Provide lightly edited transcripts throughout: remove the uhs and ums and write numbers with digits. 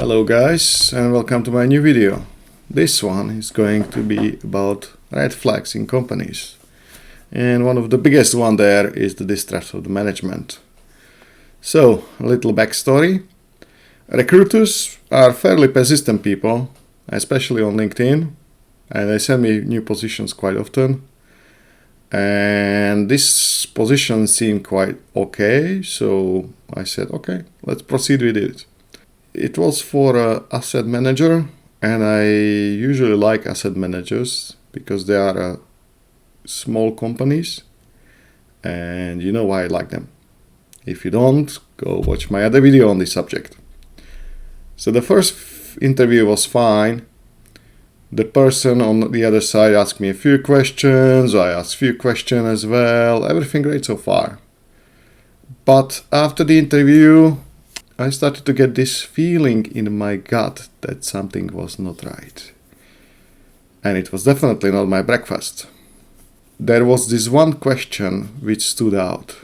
Hello guys, and welcome to my new video. This one is going to be about red flags in companies. And one of the biggest one there is the distrust of the management. So, a little backstory. Recruiters are fairly persistent people, especially on LinkedIn, and they send me new positions quite often. And this position seemed quite okay, so I said, okay, let's proceed with it. It was for an asset manager, and I usually like asset managers because they are small companies, and you know why I like them. If you don't, go watch my other video on this subject. So the first interview was fine. The person on the other side asked me a few questions, I asked a few questions as well, everything great so far. But after the interview, I started to get this feeling in my gut that something was not right. And it was definitely not my breakfast. There was this one question which stood out.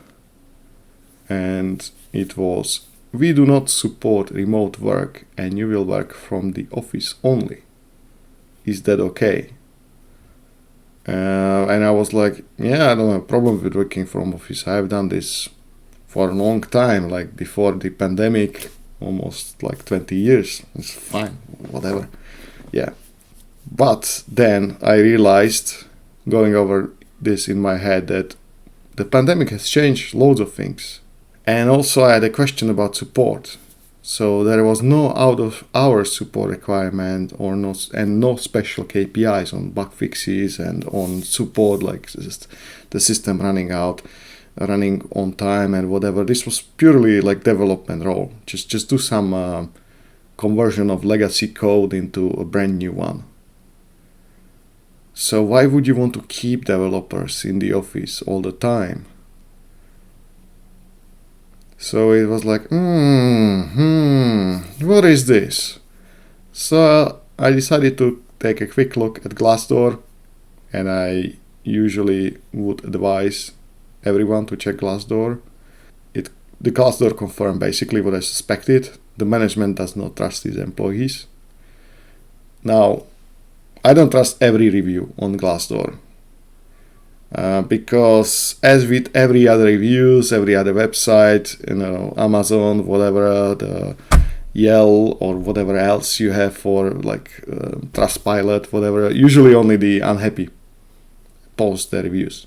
And it was, we do not support remote work and you will work from the office only. Is that okay? And I was like, yeah, I don't have a problem with working from office. I've done this for a long time, like before the pandemic, almost like 20 years. It's fine, whatever. Yeah. But then I realized, going over this in my head, that the pandemic has changed loads of things. And also I had a question about support. So there was no out of hours support requirement or no special KPIs on bug fixes and on support, like just the system running on time and whatever. This was purely like development role. Just do some conversion of legacy code into a brand new one. So why would you want to keep developers in the office all the time? So it was like, what is this? So I decided to take a quick look at Glassdoor, and I usually would advise everyone to check Glassdoor. The Glassdoor confirmed basically what I suspected. The management does not trust its employees. Now, I don't trust every review on Glassdoor. Because as with every other reviews, every other website, Amazon, whatever, the Yelp or whatever else you have for like Trustpilot, whatever, usually only the unhappy post their reviews.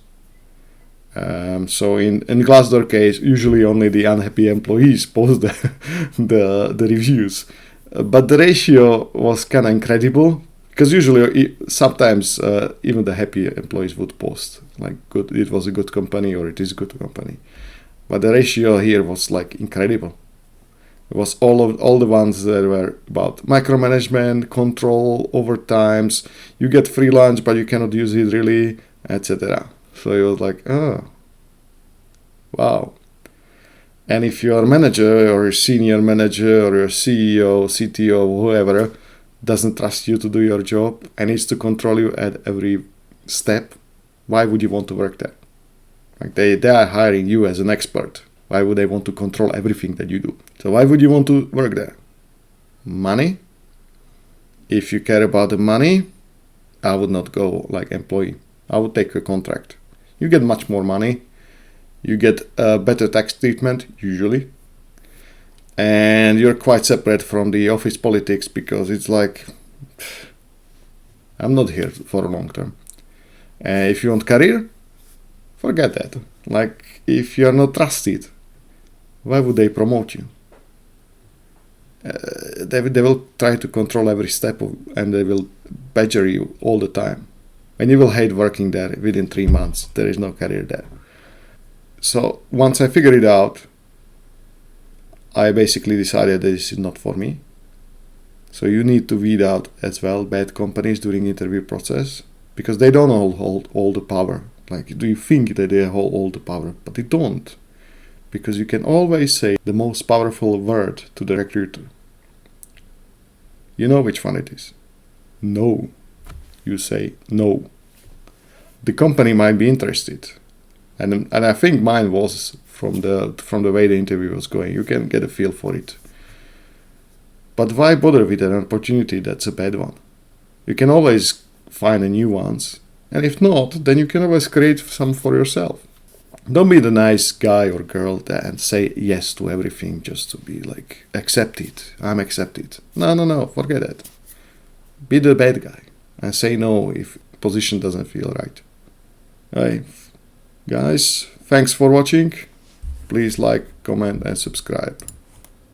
So in Glassdoor case, usually only the unhappy employees post the reviews. But the ratio was kind of incredible. Because usually, sometimes even the happy employees would post like good. It was a good company or it is a good company, but the ratio here was like incredible. It was all the ones that were about micromanagement, control, overtimes. You get free lunch, but you cannot use it really, etc. So it was like, oh, wow. And if you're a manager or a senior manager or your CEO, CTO, whoever doesn't trust you to do your job and needs to control you at every step, why would you want to work there? Like they are hiring you as an expert. Why would they want to control everything that you do? So why would you want to work there? Money? If you care about the money, I would not go like employee. I would take a contract. You get much more money. You get better tax treatment, usually. And you're quite separate from the office politics because it's like, I'm not here for a long term. If you want career, forget that. Like, if you're not trusted, why would they promote you? They will try to control every step and they will badger you all the time. And you will hate working there within 3 months. There is no career there. So once I figured it out, I basically decided that this is not for me. So you need to weed out as well bad companies during the interview process because they don't hold all the power. Like, do you think that they hold all the power? But they don't. Because you can always say the most powerful word to the recruiter. You know which one it is. No. You say no. The company might be interested. And I think mine was from the way the interview was going. You can get a feel for it. But why bother with an opportunity that's a bad one? You can always find a new ones. And if not, then you can always create some for yourself. Don't be the nice guy or girl and say yes to everything just to be like, accept it. I'm accepted. No, forget it. Be the bad guy and say no if position doesn't feel right. Hey, guys, thanks for watching. Please like, comment and subscribe.